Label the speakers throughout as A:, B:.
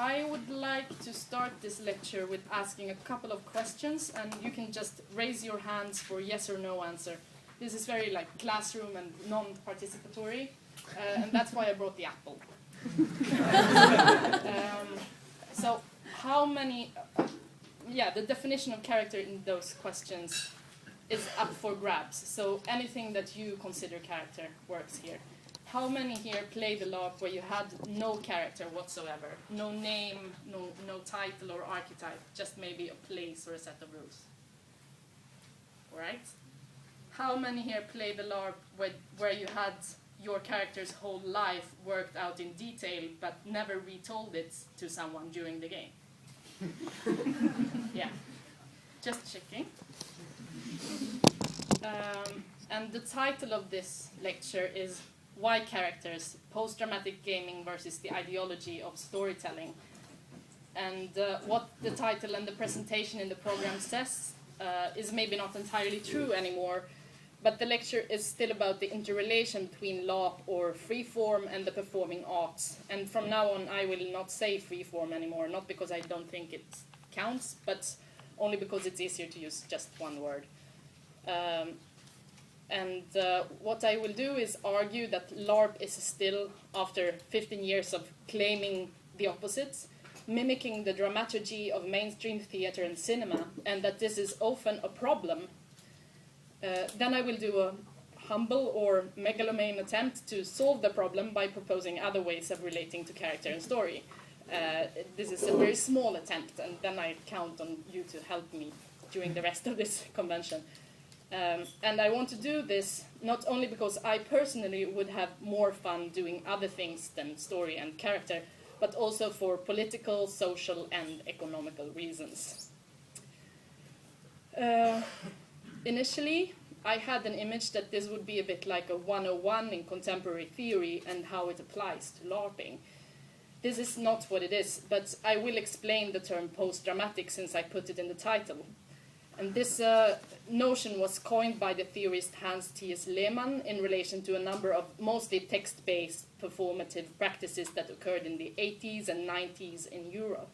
A: I would like to start this lecture with asking a couple of questions, and you can just raise your hands for yes or no answer. This is very like classroom and non-participatory, and that's why I brought the apple. So how many, the definition of character in those questions is up for grabs. So anything that you consider character works here. How many here played a LARP where you had no character whatsoever? No name, no title or archetype, just maybe a place or a set of rules? Alright? How many here played a LARP where you had your character's whole life worked out in detail but never retold it to someone during the game? Yeah, just checking. And the title of this lecture is Why Characters? Postdramatic Gaming versus the Ideology of Storytelling. And what the title and the presentation in the program says is maybe not entirely true anymore, but the lecture is still about the interrelation between LARP or freeform and the performing arts. And from now on I will not say freeform anymore, not because I don't think it counts, but only because it's easier to use just one word. What I will do is argue that LARP is still, after 15 years of claiming the opposite, mimicking the dramaturgy of mainstream theater and cinema, and that this is often a problem. Then I will do a humble or megalomane attempt to solve the problem by proposing other ways of relating to character and story. This is a very small attempt, and then I count on you to help me during the rest of this convention. And I want to do this not only because I personally would have more fun doing other things than story and character, but also for political, social, and economical reasons. Initially, I had an image that this would be a bit like a 101 in contemporary theory and how it applies to LARPing. This is not what it is, but I will explain the term postdramatic since I put it in the title. And this notion was coined by the theorist Hans T.S. Lehmann in relation to a number of mostly text-based performative practices that occurred in the 80s and 90s in Europe.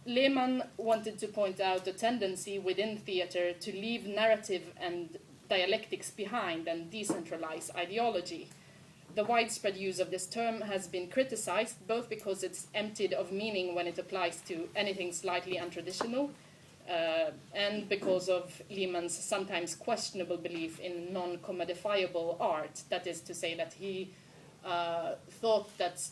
A: Lehmann wanted to point out a tendency within theater to leave narrative and dialectics behind and decentralize ideology. The widespread use of this term has been criticized both because it's emptied of meaning when it applies to anything slightly untraditional, and because of Lehmann's sometimes questionable belief in non-commodifiable art. That is to say that he thought that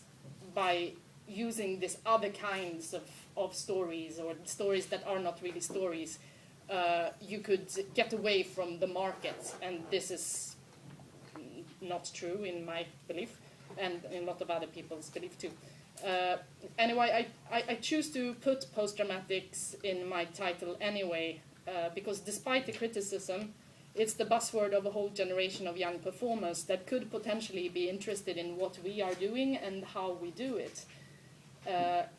A: by using these other kinds of stories, or stories that are not really stories, you could get away from the market, and this is not true in my belief, and in a lot of other people's belief too. Anyway, I choose to put postdramatics in my title anyway, because despite the criticism, it's the buzzword of a whole generation of young performers that could potentially be interested in what we are doing and how we do it.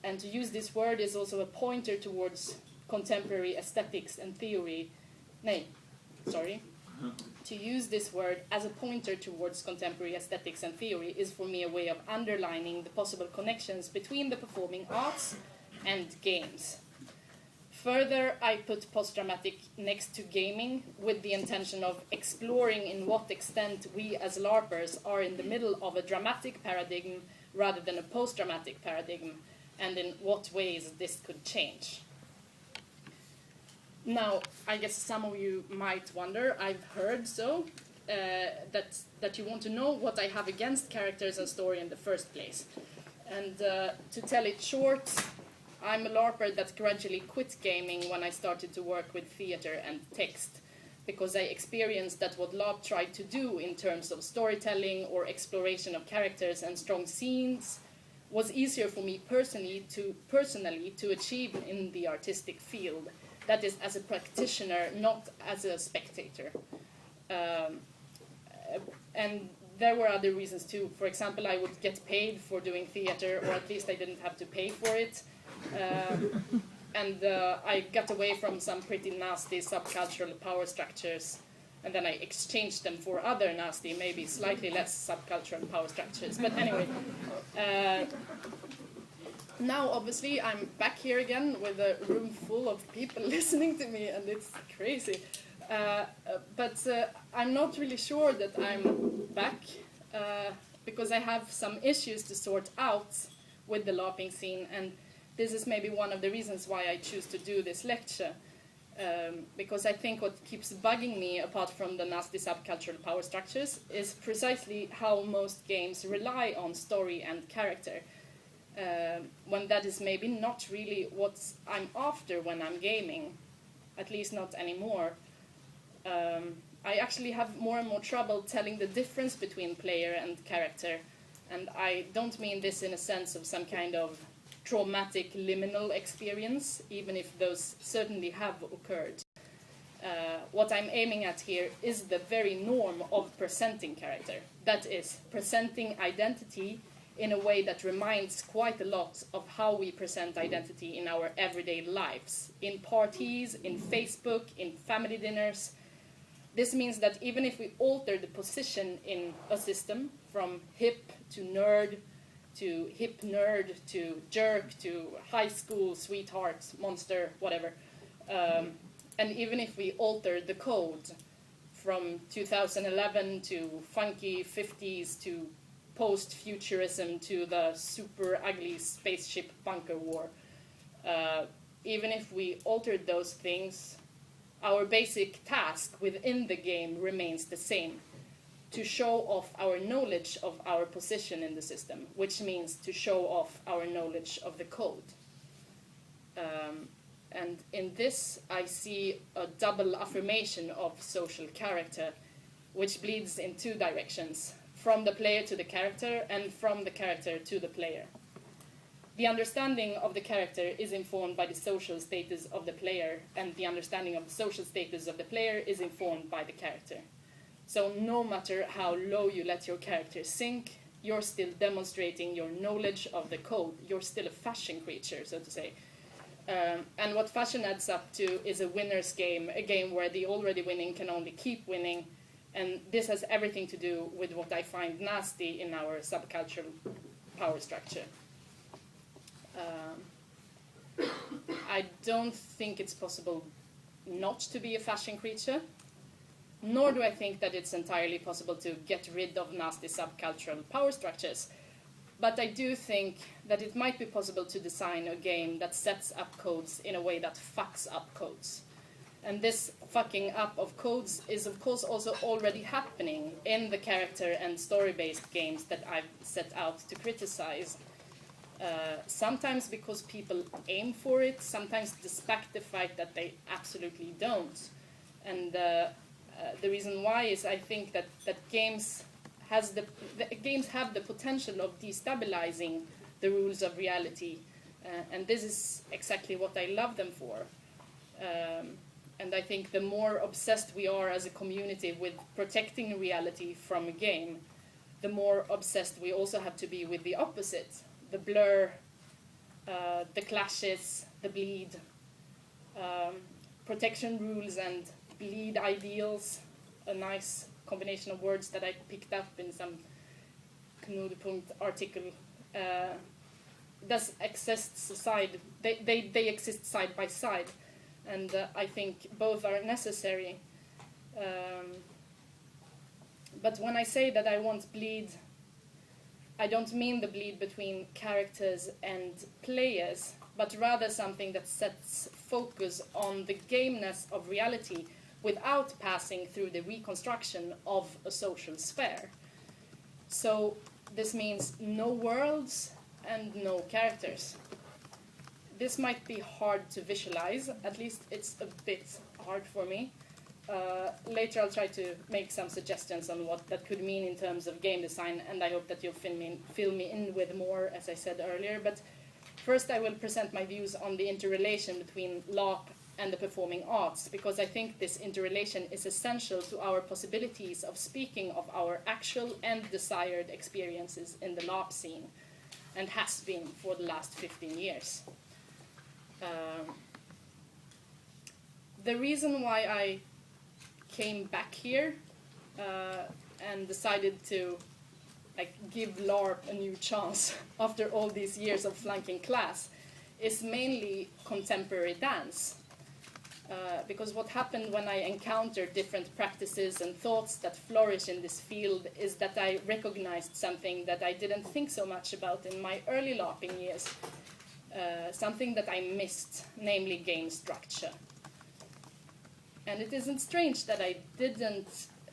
A: And to use this word is also a pointer towards contemporary aesthetics and theory. To use this word as a pointer towards contemporary aesthetics and theory is for me a way of underlining the possible connections between the performing arts and games. Further, I put postdramatic next to gaming with the intention of exploring in what extent we as LARPers are in the middle of a dramatic paradigm rather than a postdramatic paradigm, and in what ways this could change. Now, I guess some of you might wonder, I've heard that you want to know what I have against characters and story in the first place. And to tell it short, I'm a LARPer that gradually quit gaming when I started to work with theater and text, because I experienced that what LARP tried to do in terms of storytelling or exploration of characters and strong scenes was easier for me personally to achieve in the artistic field. That is, as a practitioner, not as a spectator. And there were other reasons too. For example, I would get paid for doing theater, or at least I didn't have to pay for it. And I got away from some pretty nasty subcultural power structures, and then I exchanged them for other nasty, maybe slightly less subcultural power structures. But anyway, Now, obviously, I'm back here again with a room full of people listening to me, and it's crazy. But I'm not really sure that I'm back, because I have some issues to sort out with the LARPing scene, and this is maybe one of the reasons why I choose to do this lecture. Because I think what keeps bugging me, apart from the nasty subcultural power structures, is precisely how most games rely on story and character. When that is maybe not really what I'm after when I'm gaming, at least not anymore. I actually have more and more trouble telling the difference between player and character, and I don't mean this in a sense of some kind of traumatic liminal experience, even if those certainly have occurred. What I'm aiming at here is the very norm of presenting character, that is, presenting identity in a way that reminds quite a lot of how we present identity in our everyday lives, in parties, in Facebook, in family dinners. This means that even if we alter the position in a system, from hip to nerd, to hip nerd, to jerk, to high school, sweetheart, monster, whatever, and even if we alter the code from 2011 to funky 50s to post-futurism to the super ugly spaceship bunker war. Even if we altered those things, our basic task within the game remains the same: to show off our knowledge of our position in the system, which means to show off our knowledge of the code. And in this, I see a double affirmation of social character, which bleeds in two directions: from the player to the character, and from the character to the player. The understanding of the character is informed by the social status of the player, and the understanding of the social status of the player is informed by the character. So no matter how low you let your character sink, you're still demonstrating your knowledge of the code. You're still a fashion creature, so to say. And what fashion adds up to is a winner's game, a game where the already winning can only keep winning. And this has everything to do with what I find nasty in our subcultural power structure. I don't think it's possible not to be a fashion creature, nor do I think that it's entirely possible to get rid of nasty subcultural power structures. But I do think that it might be possible to design a game that sets up codes in a way that fucks up codes. And this fucking up of codes is, of course, also already happening in the character and story-based games that I've set out to criticize. Sometimes because people aim for it, sometimes despite the fact that they absolutely don't. And the reason why is I think that games have the potential of destabilizing the rules of reality. And this is exactly what I love them for. And I think the more obsessed we are as a community with protecting reality from a game, the more obsessed we also have to be with the opposite. The blur, the clashes, the bleed, protection rules and bleed ideals, a nice combination of words that I picked up in some Knudepunkt article. Does exist side, they exist side by side. And I think both are necessary. But when I say that I want bleed, I don't mean the bleed between characters and players, but rather something that sets focus on the gameness of reality without passing through the reconstruction of a social sphere. So this means no worlds and no characters. This might be hard to visualize, at least it's a bit hard for me. Later I'll try to make some suggestions on what that could mean in terms of game design, and I hope that you'll fill me in with more, as I said earlier. But first I will present my views on the interrelation between LARP and the performing arts, because I think this interrelation is essential to our possibilities of speaking of our actual and desired experiences in the LARP scene, and has been for the last 15 years. The reason why I came back here and decided to like give LARP a new chance after all these years of flunking class is mainly contemporary dance. Because what happened when I encountered different practices and thoughts that flourish in this field is that I recognized something that I didn't think so much about in my early LARPing years, something that I missed, namely game structure. And it isn't strange that I didn't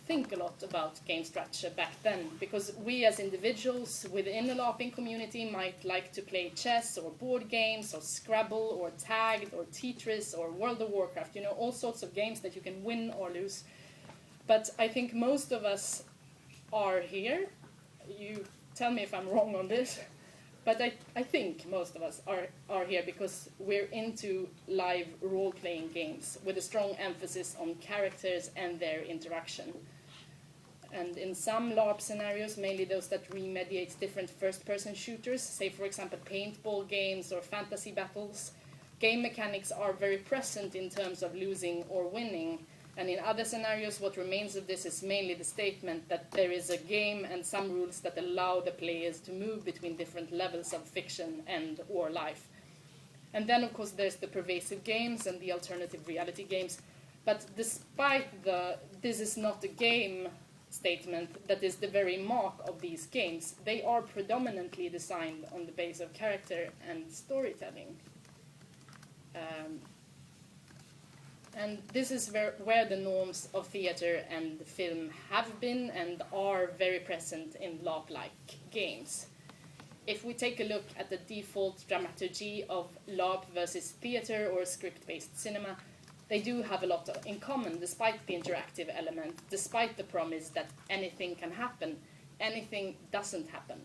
A: think a lot about game structure back then, because we as individuals within a LARPing community might like to play chess or board games or Scrabble or Tag or Tetris or World of Warcraft, you know, all sorts of games that you can win or lose. But I think most of us are here. You tell me if I'm wrong on this. But I think most of us are here because we're into live role-playing games with a strong emphasis on characters and their interaction. And in some LARP scenarios, mainly those that remediate different first-person shooters, say for example paintball games or fantasy battles, game mechanics are very present in terms of losing or winning. And in other scenarios, what remains of this is mainly the statement that there is a game and some rules that allow the players to move between different levels of fiction and or life. And then, of course, there's the pervasive games and the alternative reality games. But despite this is not a game statement that is the very mark of these games, they are predominantly designed on the base of character and storytelling. And this is where the norms of theater and film have been and are very present in LARP-like games. If we take a look at the default dramaturgy of LARP versus theater or script-based cinema, they do have a lot in common, despite the interactive element, despite the promise that anything can happen, anything doesn't happen.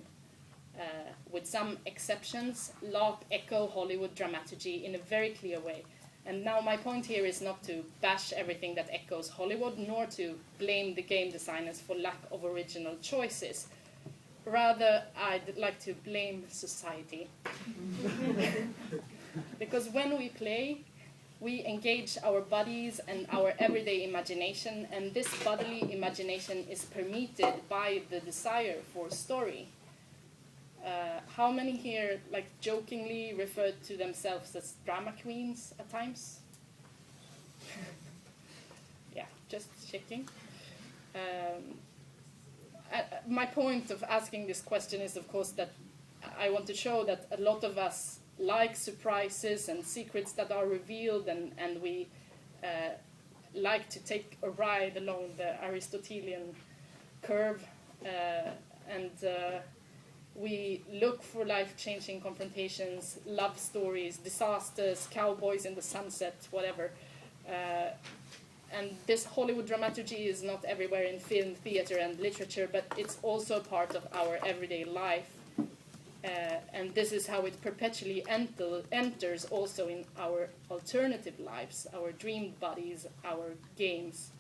A: With some exceptions, LARP echo Hollywood dramaturgy in a very clear way. And now my point here is not to bash everything that echoes Hollywood, nor to blame the game designers for lack of original choices. Rather, I'd like to blame society. Because when we play, we engage our bodies and our everyday imagination, and this bodily imagination is permeated by the desire for story. How many here, like, jokingly refer to themselves as drama queens at times? Yeah, just checking. My point of asking this question is, of course, that I want to show that a lot of us like surprises and secrets that are revealed, and we like to take a ride along the Aristotelian curve, and we look for life-changing confrontations, love stories, disasters, cowboys in the sunset, whatever. And this Hollywood dramaturgy is not everywhere in film, theater, and literature, but it's also part of our everyday life. And this is how it perpetually enters also in our alternative lives, our dreamed bodies, our games.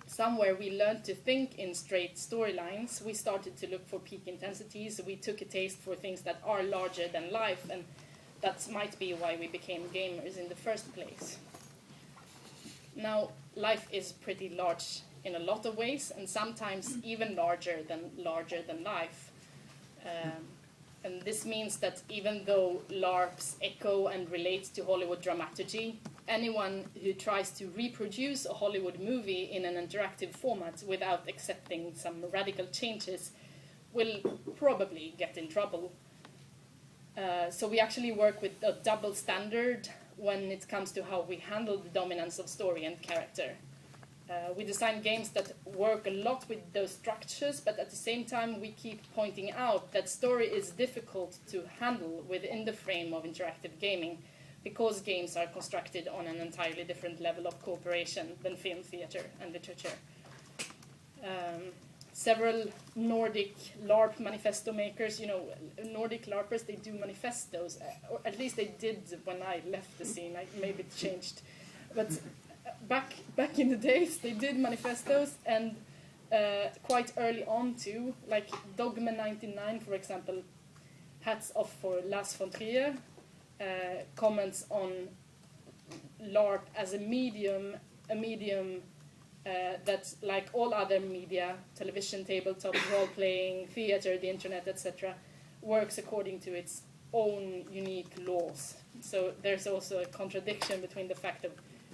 A: Somewhere we learned to think in straight storylines. We started to look for peak intensities. We took a taste for things that are larger than life, and that might be why we became gamers in the first place. Now, life is pretty large in a lot of ways, and sometimes even larger than life. And this means that even though LARPs echo and relate to Hollywood dramaturgy, anyone who tries to reproduce a Hollywood movie in an interactive format without accepting some radical changes will probably get in trouble. So we actually work with a double standard when it comes to how we handle the dominance of story and character. We design games that work a lot with those structures, but at the same time we keep pointing out that story is difficult to handle within the frame of interactive gaming, because games are constructed on an entirely different level of cooperation than film, theater, and literature. Several Nordic LARP manifesto makers, Nordic LARPers, they do manifestos, or at least they did when I left the scene. Maybe it changed. But back in the days, they did manifestos, and quite early on too, like Dogma 99, for example, hats off for Lars von Trier, comments on LARP as a medium that, like all other media, television, tabletop, role-playing, theater, the internet, etc., works according to its own unique laws. So there's also a contradiction between the fact of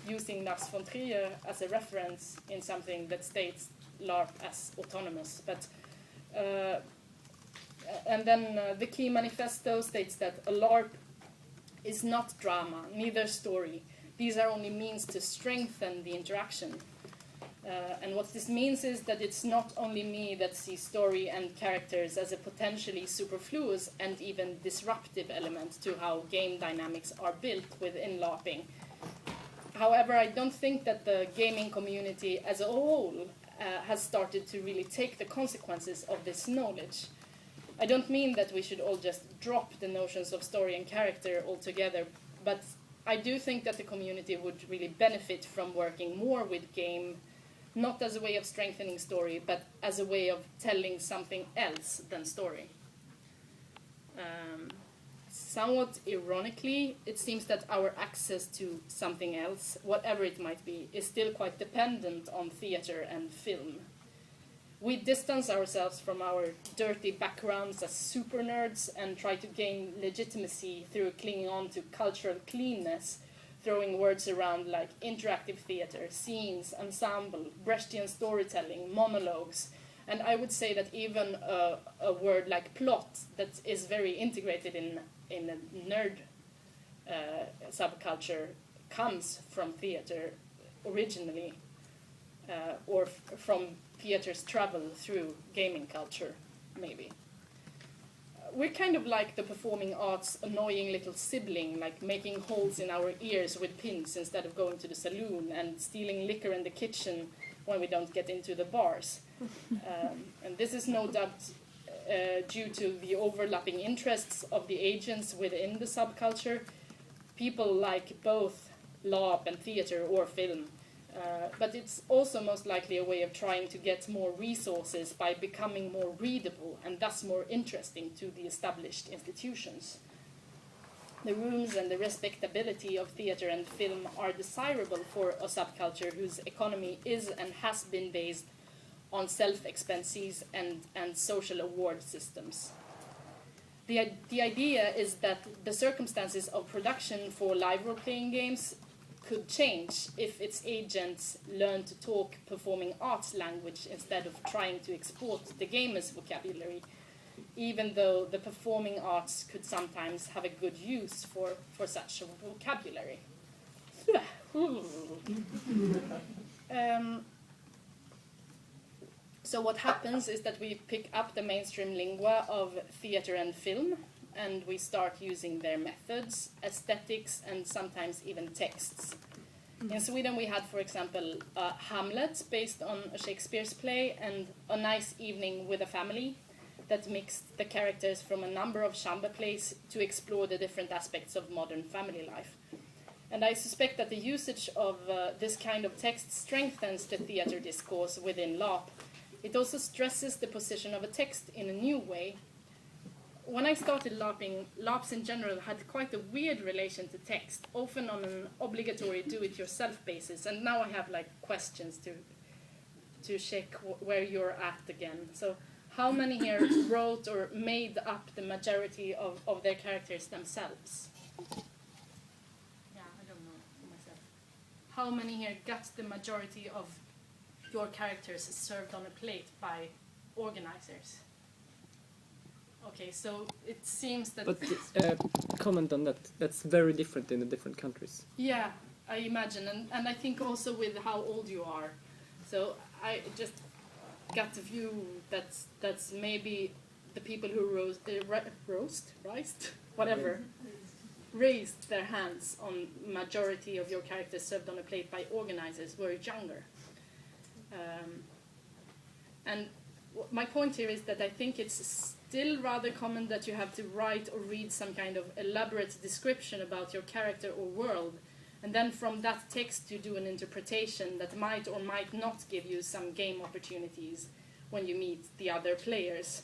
A: using Lars von Trier as a reference in something that states LARP as autonomous. But and then the key manifesto states that a LARP is not drama, neither story. These are only means to strengthen the interaction. And what this means is that it's not only me that sees story and characters as a potentially superfluous and even disruptive element to how game dynamics are built within LARPing. However, I don't think that the gaming community as a whole has started to really take the consequences of this knowledge. I don't mean that we should all just drop the notions of story and character altogether, but I do think that the community would really benefit from working more with game, not as a way of strengthening story, but as a way of telling something else than story. Somewhat ironically, it seems that our access to something else, whatever it might be, is still quite dependent on theater and film. We distance ourselves from our dirty backgrounds as super nerds and try to gain legitimacy through clinging on to cultural cleanness, throwing words around like interactive theater, scenes, ensemble, Brechtian storytelling, monologues, and I would say that even a word like plot that is very integrated in a nerd subculture comes from theater originally, or from theater's travel through gaming culture, maybe. We're kind of like the performing arts' annoying little sibling, like making holes in our ears with pins instead of going to the saloon and stealing liquor in the kitchen when we don't get into the bars. And this is no doubt due to the overlapping interests of the agents within the subculture. People like both LARP and theater or film. But it's also most likely a way of trying to get more resources by becoming more readable and thus more interesting to the established institutions. The rooms and the respectability of theater and film are desirable for a subculture whose economy is and has been based on self-expenses and social award systems. The idea is that the circumstances of production for live role-playing games could change if its agents learn to talk performing arts language instead of trying to export the gamer's vocabulary, even though the performing arts could sometimes have a good use for such a vocabulary. So what happens is that we pick up the mainstream lingua of theater and film, and we start using their methods, aesthetics, and sometimes even texts. In Sweden we had, for example, Hamlet, based on a Shakespeare's play, and A Nice Evening with a Family, that mixed the characters from a number of chamber plays to explore the different aspects of modern family life. And I suspect that the usage of this kind of text strengthens the theater discourse within LARP. It also stresses the position of a text in a new way. When I started LARPing, LARPs in general had quite a weird relation to text, often on an obligatory do-it-yourself basis. And now I have like questions to check where you're at again. So how many here wrote or made up the majority of their characters themselves? Yeah, I don't know myself. How many here got the majority of your characters served on a plate by organizers? Okay, so it seems that...
B: But comment on that. That's very different in the different countries.
A: Yeah, I imagine. And I think also with how old you are. So I just got the view that's maybe the people who raised their hands on majority of your characters served on a plate by organizers were younger. And my point here is that I think it's still rather common that you have to write or read some kind of elaborate description about your character or world, and then from that text you do an interpretation that might or might not give you some game opportunities when you meet the other players.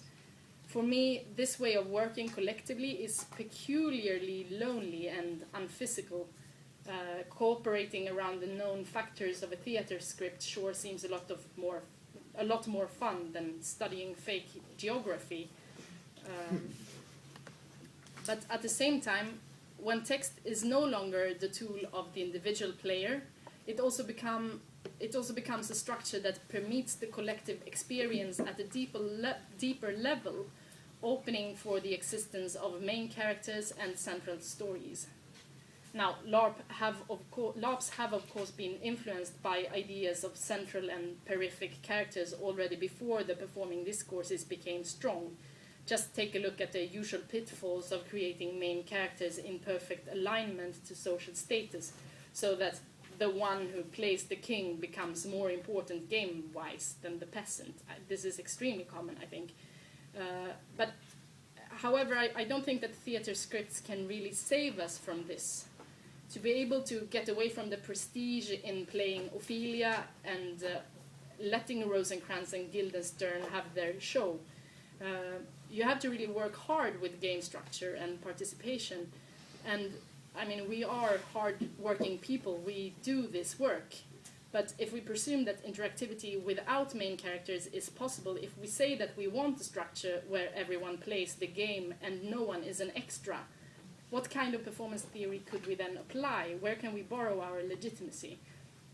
A: For me, this way of working collectively is peculiarly lonely and unphysical. Cooperating around the known factors of a theater script sure seems a lot more fun than studying fake geography. But at the same time, when text is no longer the tool of the individual player, it also becomes a structure that permeates the collective experience at a deeper level, opening for the existence of main characters and central stories. Now, LARPs have of course been influenced by ideas of central and peripheral characters already before the performing discourses became strong. Just take a look at the usual pitfalls of creating main characters in perfect alignment to social status, so that the one who plays the king becomes more important game-wise than the peasant. This is extremely common, I think. But however, I don't think that theater scripts can really save us from this. To be able to get away from the prestige in playing Ophelia and letting Rosencrantz and Guildenstern have their show, you have to really work hard with game structure and participation. And I mean, we are hard-working people. We do this work. But if we presume that interactivity without main characters is possible, if we say that we want a structure where everyone plays the game and no one is an extra, what kind of performance theory could we then apply? Where can we borrow our legitimacy?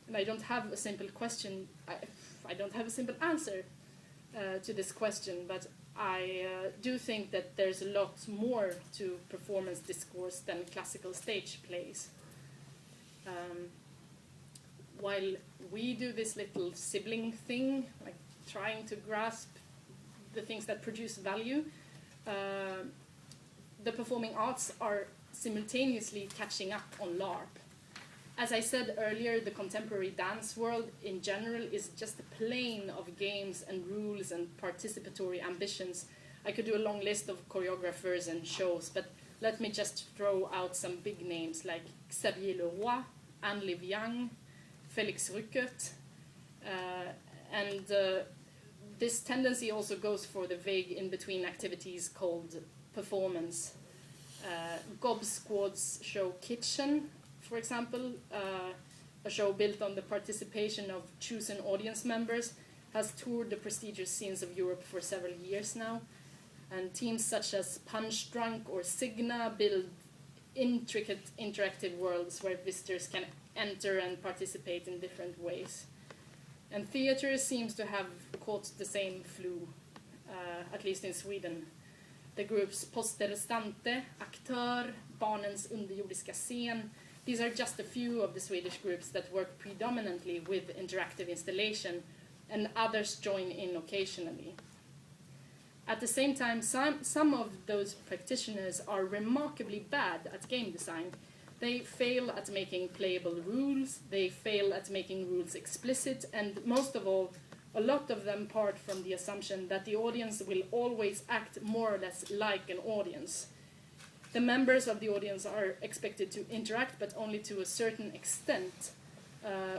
A: And I don't have a simple question. I don't have a simple answer to this question, but I do think that there's a lot more to performance discourse than classical stage plays. While we do this little sibling thing, like trying to grasp the things that produce value, the performing arts are simultaneously catching up on LARP. As I said earlier, the contemporary dance world in general is just a plane of games and rules and participatory ambitions. I could do a long list of choreographers and shows, but let me just throw out some big names like Xavier Leroy, Anne-Liv Young, Felix Rückert, and this tendency also goes for the vague in-between activities called performance. Gob Squad's show Kitchen, for example, a show built on the participation of chosen audience members, has toured the prestigious scenes of Europe for several years now. And teams such as Punch Drunk or Signa build intricate interactive worlds where visitors can enter and participate in different ways. And theater seems to have caught the same flu, at least in Sweden. The groups Postrestante, Aktör, Barnens underjordiska scen, these are just a few of the Swedish groups that work predominantly with interactive installation, and others join in occasionally. At the same time, some of those practitioners are remarkably bad at game design. They fail at making playable rules, they fail at making rules explicit, and most of all, a lot of them part from the assumption that the audience will always act more or less like an audience. The members of the audience are expected to interact, but only to a certain extent,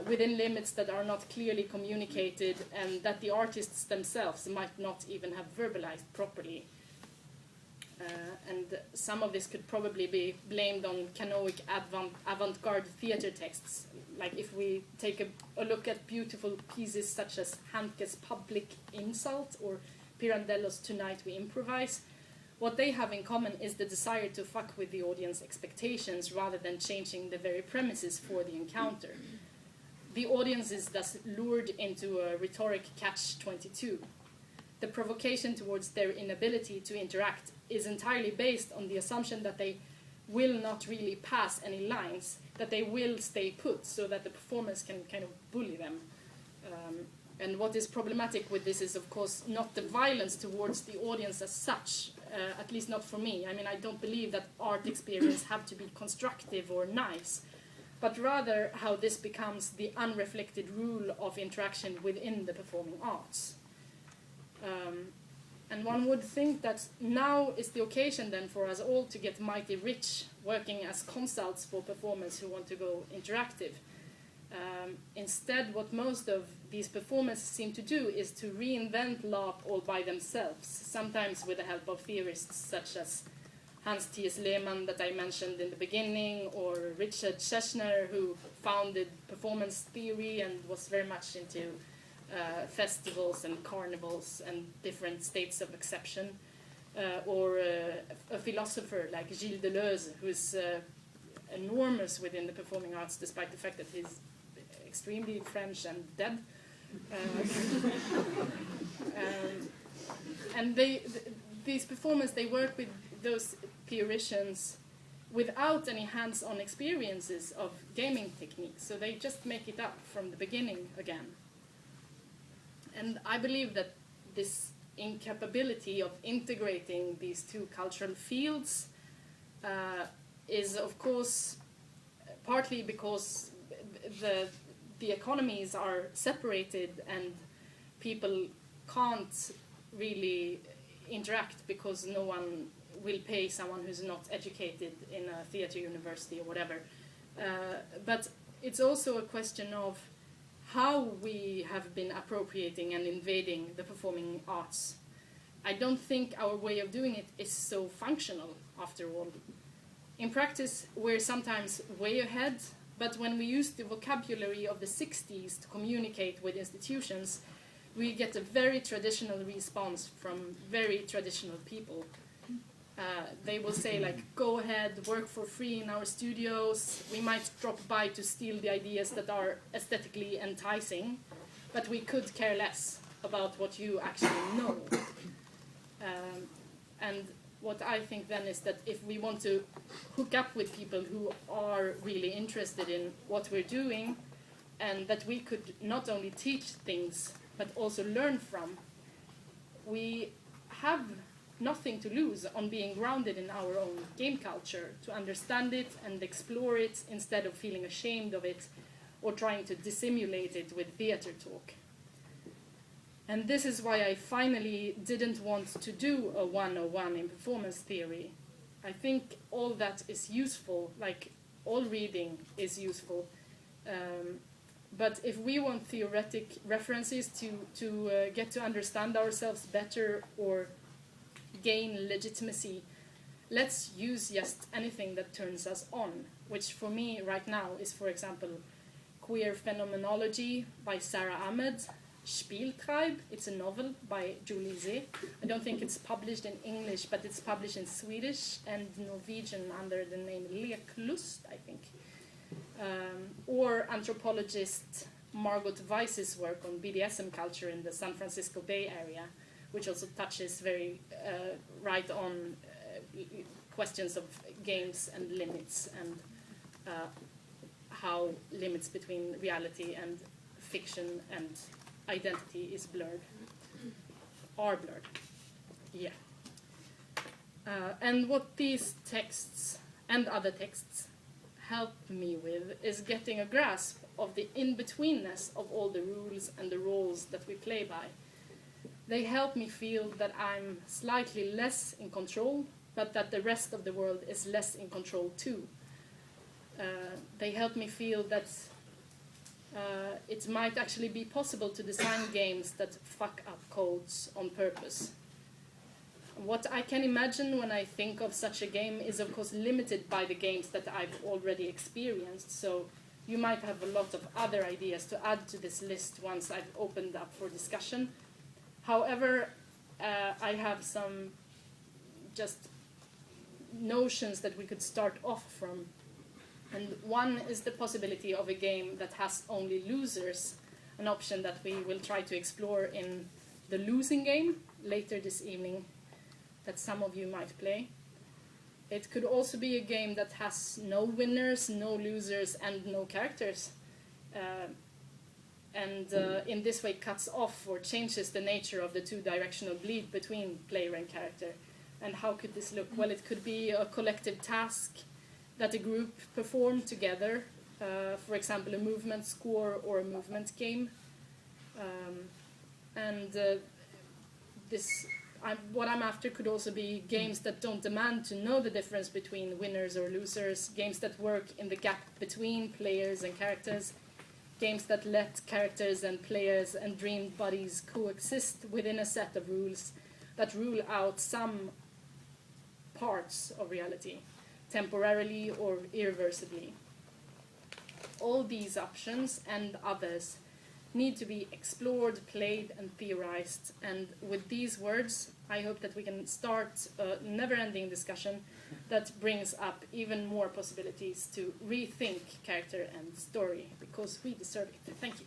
A: within limits that are not clearly communicated and that the artists themselves might not even have verbalized properly. And some of this could probably be blamed on canoic avant-garde theater texts. Like if we take a look at beautiful pieces such as Handke's Public Insult or Pirandello's Tonight We Improvise, what they have in common is the desire to fuck with the audience expectations rather than changing the very premises for the encounter. The audience is thus lured into a rhetoric catch-22. The provocation towards their inability to interact is entirely based on the assumption that they will not really pass any lines, that they will stay put so that the performers can kind of bully them. And what is problematic with this is, of course, not the violence towards the audience as such, at least not for me. I mean, I don't believe that art experience have to be constructive or nice, but rather how this becomes the unreflected rule of interaction within the performing arts. And one would think that now is the occasion then for us all to get mighty rich working as consults for performers who want to go interactive. Instead, what most of these performers seem to do is to reinvent LARP all by themselves, sometimes with the help of theorists such as Hans T.S. Lehmann that I mentioned in the beginning, or Richard Schechner, who founded performance theory and was very much into festivals and carnivals and different states of exception, or a philosopher like Gilles Deleuze, who is enormous within the performing arts, despite the fact that he's extremely French and dead. And these performers, they work with those theoricians without any hands-on experiences of gaming techniques, so they just make it up from the beginning again. And I believe that this incapability of integrating these two cultural fields is, of course, partly because the economies are separated and people can't really interact because no one will pay someone who's not educated in a theater university or whatever. But it's also a question of how we have been appropriating and invading the performing arts. I don't think our way of doing it is so functional, after all. In practice, we're sometimes way ahead, but when we use the vocabulary of the 60s to communicate with institutions, we get a very traditional response from very traditional people. They will say, like, go ahead, work for free in our studios. We might drop by to steal the ideas that are aesthetically enticing, but we could care less about what you actually know. And what I think then is that if we want to hook up with people who are really interested in what we're doing, and that we could not only teach things, but also learn from, we have nothing to lose on being grounded in our own game culture, to understand it and explore it instead of feeling ashamed of it or trying to dissimulate it with theater talk. And this is why I finally didn't want to do a 101 in performance theory. I think all that is useful, like all reading is useful. But if we want theoretic references to get to understand ourselves better or gain legitimacy, let's use just anything that turns us on, which for me right now is, for example, Queer Phenomenology by Sarah Ahmed, Spieltreib, it's a novel by Julie Zeh. I don't think it's published in English, but it's published in Swedish and Norwegian under the name Leklust, I think. Or anthropologist Margot Weiss's work on BDSM culture in the San Francisco Bay Area, which also touches very right on questions of games and limits, and how limits between reality and fiction and identity is blurred, are blurred. Yeah. And what these texts and other texts help me with is getting a grasp of the in-betweenness of all the rules and the roles that we play by. They help me feel that I'm slightly less in control, but that the rest of the world is less in control too. They help me feel that it might actually be possible to design games that fuck up codes on purpose. What I can imagine when I think of such a game is, of course, limited by the games that I've already experienced, so you might have a lot of other ideas to add to this list once I've opened up for discussion. However, I have some just notions that we could start off from. And one is the possibility of a game that has only losers, an option that we will try to explore in the losing game later this evening, that some of you might play. It could also be a game that has no winners, no losers, and no characters. And in this way cuts off or changes the nature of the two-directional bleed between player and character. And how could this look? Well, it could be a collective task that a group perform together, for example, a movement score or a movement game. What I'm after could also be games that don't demand to know the difference between winners or losers, games that work in the gap between players and characters, games that let characters and players and dreamed bodies coexist within a set of rules that rule out some parts of reality, temporarily or irreversibly. All these options and others need to be explored, played, and theorized. And with these words, I hope that we can start a never-ending discussion that brings up even more possibilities to rethink character and story, because we deserve it. Thank you.